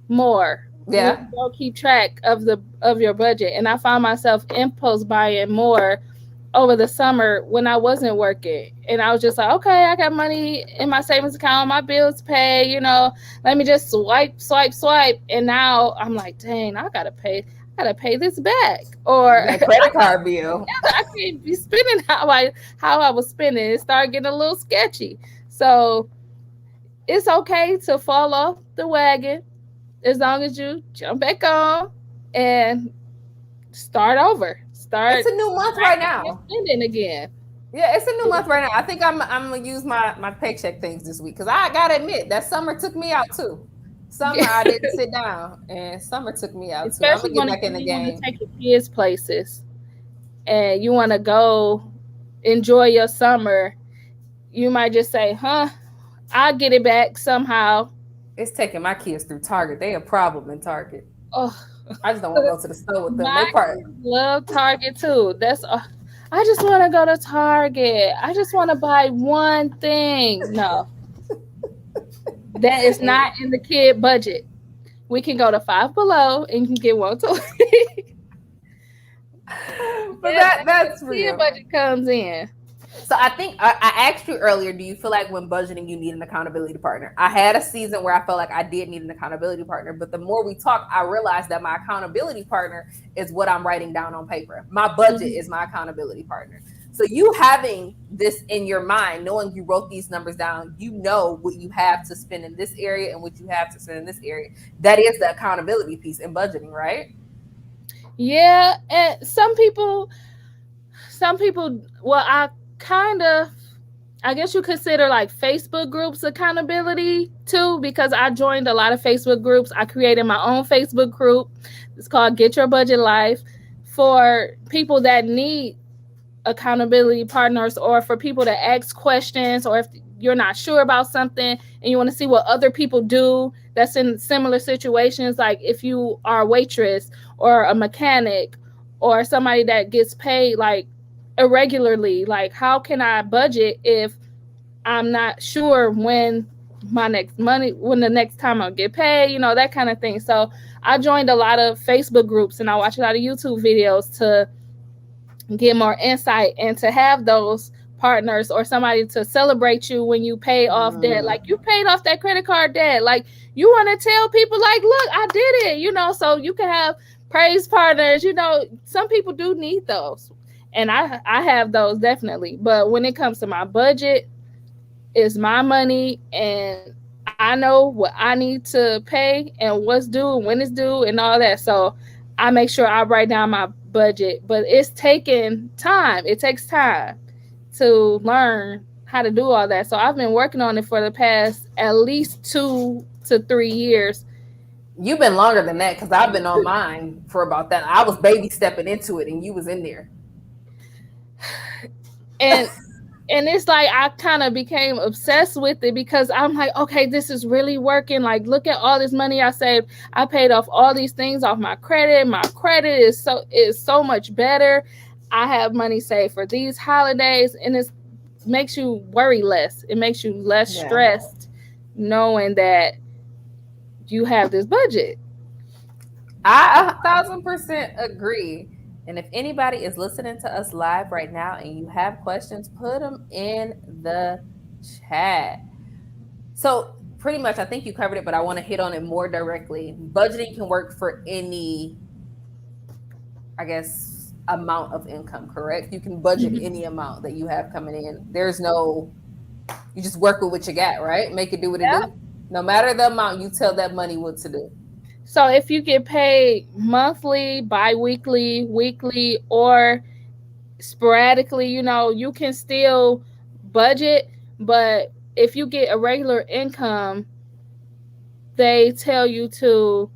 more. Yeah. You don't keep track of your budget. And I found myself impulse buying more over the summer when I wasn't working. And I was just like, okay, I got money in my savings account, my bills pay, you know, let me just swipe. And now I'm like, dang, I gotta pay this back, or that credit card bill. I can't be spending how I was spending. It started getting a little sketchy. So it's okay to fall off the wagon as long as you jump back on and start over. It's a new month right now. Spending again. Yeah, it's a new month right now. I think I'm gonna use my paycheck things this week, because I gotta admit that summer took me out too. Summer I didn't sit down, and summer took me out too. I'm gonna get back in the game. Want to take your kids places, and you want to go enjoy your summer. You might just say, "Huh, I'll get it back somehow." It's taking my kids through Target. They a problem in Target. Oh, I just don't want to go to the store with them. my They part. kids love Target too. I just want to go to Target. I just want to buy one thing. No, that is not in the kid budget. We can go to Five Below and you can get one too. But that's real. Kid budget comes in. So I think I asked you earlier, do you feel like when budgeting you need an accountability partner? I had a season where I felt like I did need an accountability partner, but the more we talk, I realized that my accountability partner is what I'm writing down on paper. My budget is my accountability partner. So you having this in your mind, knowing you wrote these numbers down, you know what you have to spend in this area and what you have to spend in this area. That is the accountability piece in budgeting, right? Yeah, and some people, well, I guess you consider like Facebook groups accountability too, because I joined a lot of Facebook groups. I created my own Facebook group. It's called Get Your Budget Life, for people that need accountability partners, or for people to ask questions, or if you're not sure about something and you want to see what other people do that's in similar situations, like if you are a waitress or a mechanic or somebody that gets paid like irregularly, like how can I budget if I'm not sure when the next time I'll get paid, that kind of thing. So I joined a lot of Facebook groups and I watch a lot of YouTube videos to get more insight and to have those partners or somebody to celebrate you when you pay off debt. Like you paid off that credit card debt. Like you want to tell people like, look, I did it, so you can have praise partners. Some people do need those. And I have those definitely. But when it comes to my budget, it's my money and I know what I need to pay and what's due and when it's due and all that. So I make sure I write down my budget, but it's taking time. It takes time to learn how to do all that. So I've been working on it for the past at least 2 to 3 years. You've been longer than that because I've been on mine for about that. I was baby stepping into it and you was in there. And it's like I kind of became obsessed with it because I'm like, okay, this is really working. Like, look at all this money I saved. I paid off all these things off my credit. My credit is so much better. I have money saved for these holidays, and it makes you worry less. It makes you less stressed knowing that you have this budget. I 1,000% agree. And if anybody is listening to us live right now and you have questions, put them in the chat. So pretty much, I think you covered it, but I want to hit on it more directly. Budgeting can work for any, I guess, amount of income, correct? You can budget any amount that you have coming in. You just work with what you got, right? Make it do what it do. No matter the amount, you tell that money what to do. So if you get paid monthly, bi-weekly, weekly, or sporadically, you can still budget. But if you get a regular income, they tell you to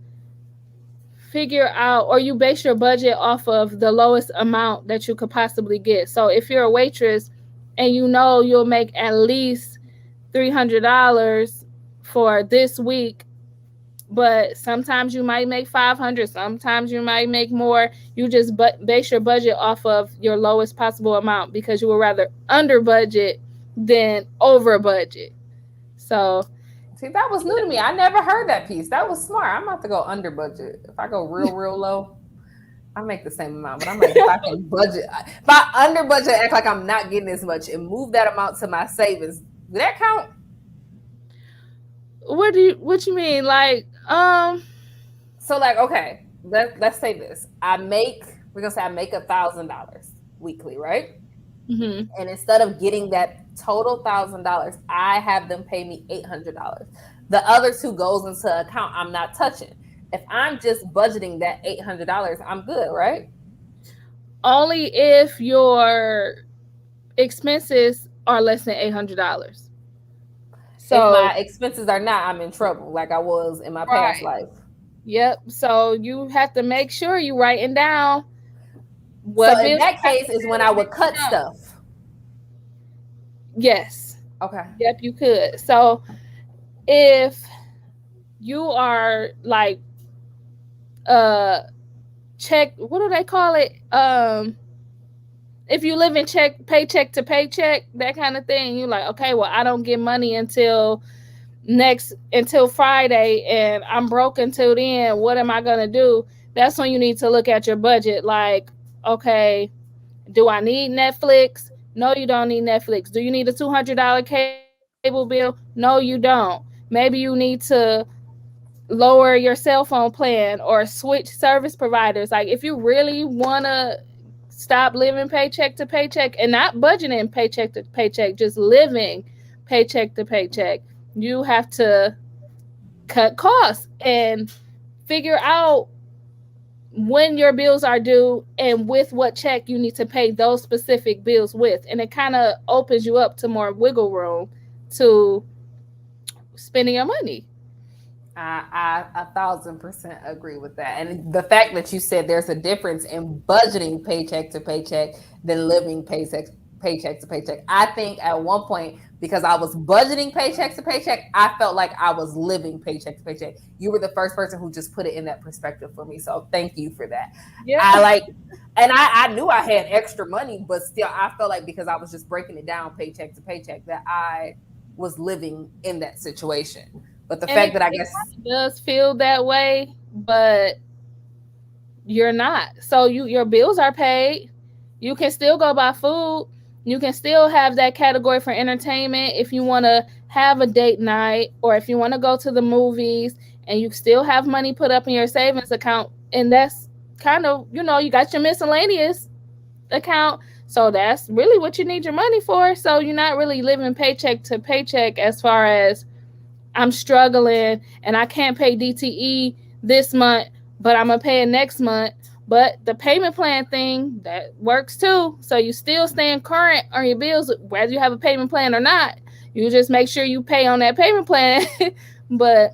figure out, or you base your budget off of the lowest amount that you could possibly get. So if you're a waitress and you'll make at least $300 for this week, but sometimes you might make $500, sometimes you might make more. You just base your budget off of your lowest possible amount because you would rather under budget than over budget. So, see, that was new to me. I never heard that piece. That was smart. I'm about to go under budget. If I go real low, I make the same amount. But I'm like, if I can budget, if I under budget, act like I'm not getting as much and move that amount to my savings, would that count? What you mean? Like, so like, okay, let's say this. I make $1,000 weekly, right? Mm-hmm. And instead of getting that total $1,000, I have them pay me $800. The other two goes into account I'm not touching. If I'm just budgeting that $800, I'm good, right? Only if your expenses are less than $800. So if my expenses are not, I'm in trouble like I was in my past life. Yep. So you have to make sure you're writing down what. So in that case is when I would cut stuff. Yes. Okay. Yep, you could. So if you are like uh check, what do they call it? If you live in paycheck to paycheck, that kind of thing, you like, okay, well, I don't get money until Friday, and I'm broke until then. What am I gonna do? That's when you need to look at your budget. Like, okay, do I need Netflix? No, you don't need Netflix. Do you need a $200 cable bill? No, you don't. Maybe you need to lower your cell phone plan or switch service providers. Like, if you really want to stop living paycheck to paycheck and not budgeting paycheck to paycheck, just living paycheck to paycheck, you have to cut costs and figure out when your bills are due and with what check you need to pay those specific bills with. And it kind of opens you up to more wiggle room to spending your money. I 1,000% agree with that. And the fact that you said there's a difference in budgeting paycheck to paycheck than living paycheck to paycheck. I think at one point, because I was budgeting paycheck to paycheck, I felt like I was living paycheck to paycheck. You were the first person who just put it in that perspective for me. So thank you for that. Yeah. I knew I had extra money, but still I felt like because I was just breaking it down paycheck to paycheck that I was living in that situation. But the fact that I guess it does feel that way, but you're not. So your bills are paid. You can still go buy food. You can still have that category for entertainment if you want to have a date night or if you want to go to the movies, and you still have money put up in your savings account. And that's kind of, you got your miscellaneous account. So that's really what you need your money for. So you're not really living paycheck to paycheck as far as I'm struggling and I can't pay DTE this month, but I'm going to pay it next month. But the payment plan thing, that works too. So you still staying current on your bills, whether you have a payment plan or not. You just make sure you pay on that payment plan. But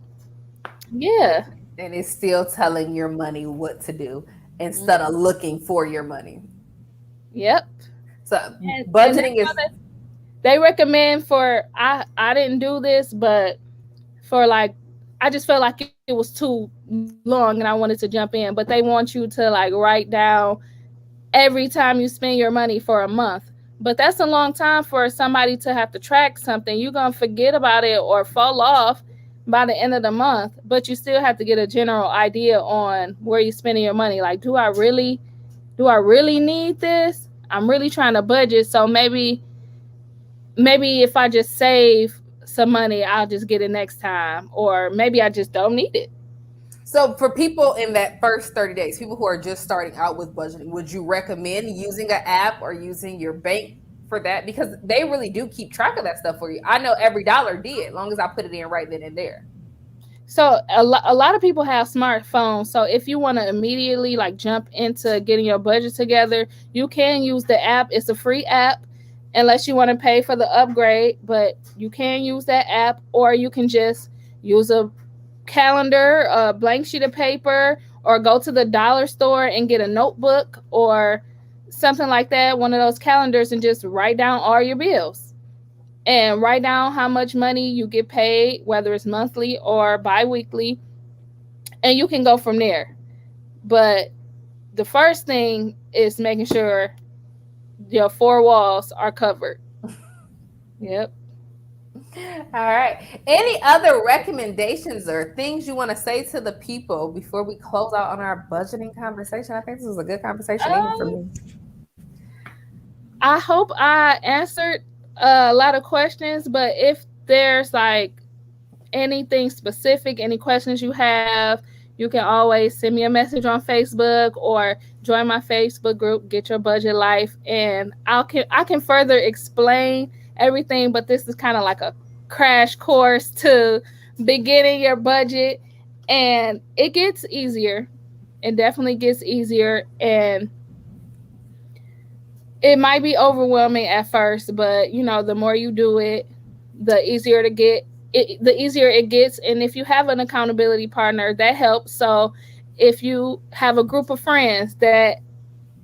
yeah. And it's still telling your money what to do instead of looking for your money. Yep. So budgeting is... They recommend I didn't do this, but for like, I just felt like it was too long and I wanted to jump in, but they want you to like write down every time you spend your money for a month. But that's a long time for somebody to have to track something. You're going to forget about it or fall off by the end of the month, but you still have to get a general idea on where you're spending your money. Like, do I really need this? I'm really trying to budget. So maybe if I just save some money, I'll just get it next time, or maybe I just don't need it. So for people in that first 30 days, people who are just starting out with budgeting, would you recommend using an app or using your bank for that? Because they really do keep track of that stuff for you. I know every dollar did, as long as I put it in right then and there. So a lot of people have smartphones. So if you want to immediately like jump into getting your budget together, you can use the app. It's a free app, unless you want to pay for the upgrade, but you can use that app, or you can just use a calendar, a blank sheet of paper, or go to the dollar store and get a notebook or something like that, one of those calendars, and just write down all your bills and write down how much money you get paid, whether it's monthly or bi-weekly, and you can go from there. But the first thing is making sure your four walls are covered. Yep. All right. Any other recommendations or things you want to say to the people before we close out on our budgeting conversation? I think this was a good conversation even for me. I hope I answered a lot of questions, but if there's like anything specific, any questions you have, you can always send me a message on Facebook or join my Facebook group, Get Your Budget Life, and I can further explain everything. But this is kind of like a crash course to beginning your budget, and it gets easier. It definitely gets easier, and it might be overwhelming at first, but the more you do it, the easier it gets. And if you have an accountability partner, that helps. So if you have a group of friends that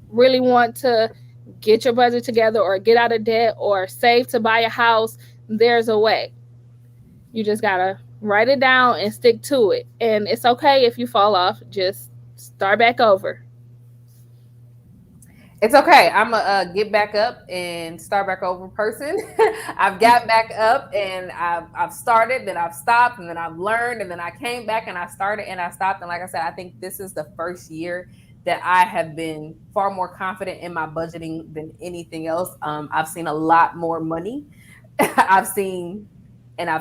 really want to get your budget together or get out of debt or save to buy a house, there's a way. You just gotta write it down and stick to it. And it's okay if you fall off. Just start back over. It's okay. I'm a get back up and start back over person. I've got back up and I've started, then I've stopped, and then I've learned, and then I came back and I started and I stopped. And like I said, I think this is the first year that I have been far more confident in my budgeting than anything else. I've seen a lot more money. I've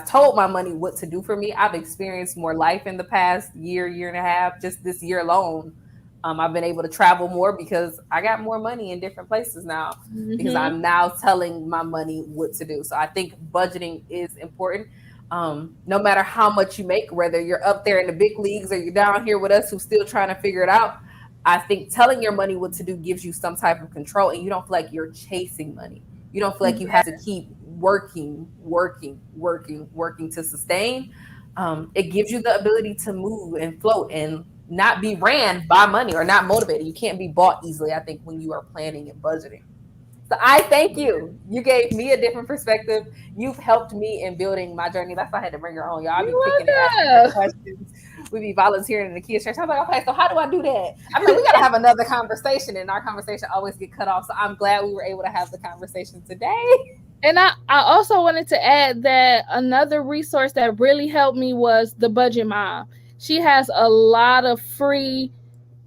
told my money what to do for me. I've experienced more life in the past year and a half, just this year alone. I've been able to travel more because I got more money in different places now, because I'm now telling my money what to do. So I think budgeting is important. No matter how much you make, whether you're up there in the big leagues or you're down here with us who's still trying to figure it out, I think telling your money what to do gives you some type of control, and you don't feel like you're chasing money. You don't feel like you have to keep working to sustain. It gives you the ability to move and float and not be ran by money or not motivated. You can't be bought easily, I think, when you are planning and budgeting. So I thank you. You gave me a different perspective. You've helped me in building my journey. That's why I had to bring her on, y'all. I be picking and asking questions. We be volunteering in the kids' church. I'm like, okay, so how do I do that? I'm like, we gotta have another conversation, and our conversation always get cut off. So I'm glad we were able to have the conversation today. And I also wanted to add that another resource that really helped me was the Budget Mom. She has a lot of free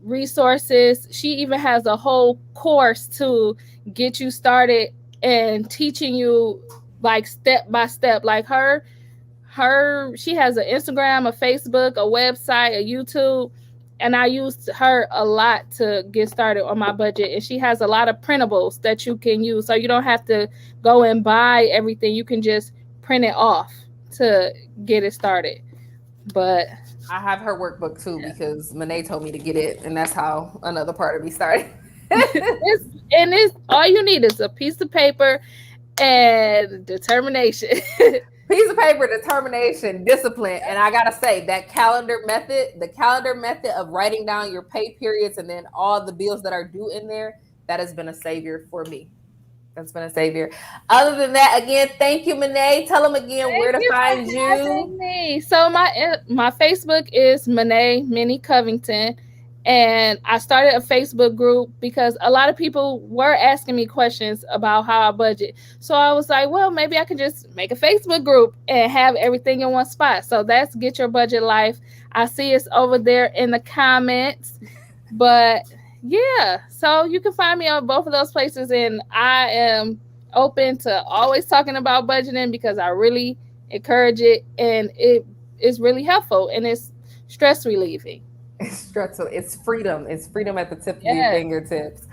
resources. She even has a whole course to get you started and teaching you like step by step. Like she has an Instagram, a Facebook, a website, a YouTube, and I used her a lot to get started on my budget. And she has a lot of printables that you can use, so you don't have to go and buy everything. You can just print it off to get it started. But I have her workbook too, because Monet told me to get it, and that's how another part of me started. it's all you need is a piece of paper and determination. Piece of paper, determination, discipline. And I gotta say, that calendar method of writing down your pay periods and then all the bills that are due in there, that has been a savior for me. That's been a savior. Other than that, again, thank you, Monet. Tell them again where to find you. Me. So my Facebook is Mine Covington, and I started a Facebook group because a lot of people were asking me questions about how I budget. So I was like, well, maybe I could just make a Facebook group and have everything in one spot. So that's Get Your Budget Life. I see it's over there in the comments, but yeah, so you can find me on both of those places, and I am open to always talking about budgeting because I really encourage it, and it is really helpful, and it's stress relieving. It's stressful. It's freedom. It's freedom at the tip of your fingertips.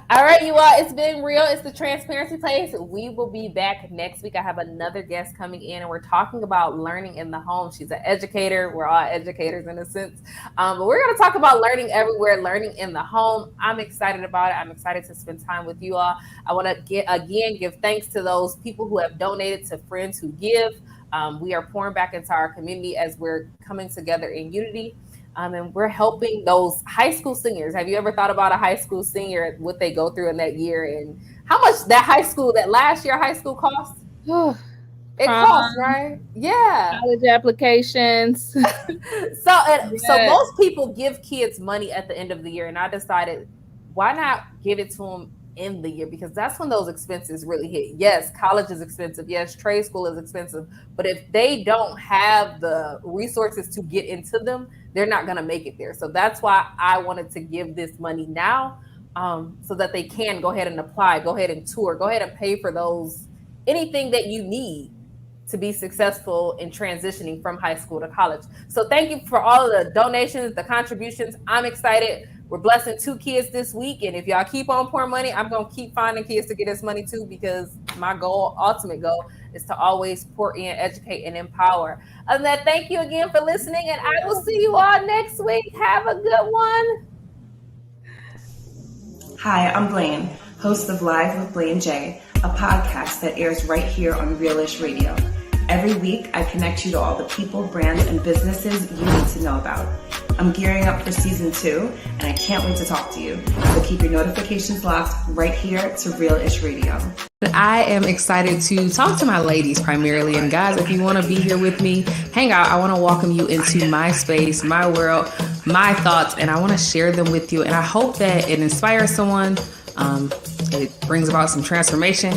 All right, you all. It's been real. It's the Transparency Place. We will be back next week. I have another guest coming in, and we're talking about learning in the home. She's an educator. We're all educators in a sense. But we're going to talk about learning everywhere, learning in the home. I'm excited about it. I'm excited to spend time with you all. I want to give thanks to those people who have donated, to friends who give. We are pouring back into our community as we're coming together in unity. And we're helping those high school seniors. Have you ever thought about a high school senior, what they go through in that year, and how much that last year high school costs? It costs, right? Yeah. College applications. So most people give kids money at the end of the year, and I decided, why not give it to them in the year, because that's when those expenses really hit. Yes, college is expensive. Yes, trade school is expensive. But if they don't have the resources to get into them, they're not going to make it there. So that's why I wanted to give this money now, so that they can go ahead and apply, go ahead and tour, go ahead and pay for anything that you need to be successful in transitioning from high school to college. So thank you for all of the donations, the contributions. I'm excited. We're blessing 2 kids this week. And if y'all keep on pouring money, I'm going to keep finding kids to get us money too, because my ultimate goal is to always pour in, educate, and empower. Other than that, thank you again for listening, and I will see you all next week. Have a good one. Hi, I'm Blaine, host of Live with Blaine J, a podcast that airs right here on Realish Radio. Every week, I connect you to all the people, brands, and businesses you need to know about. I'm gearing up for season 2, and I can't wait to talk to you. So keep your notifications locked right here to Real-ish Radio. I am excited to talk to my ladies primarily. And guys, if you want to be here with me, hang out. I want to welcome you into my space, my world, my thoughts, and I want to share them with you. And I hope that it inspires someone. It brings about some transformation.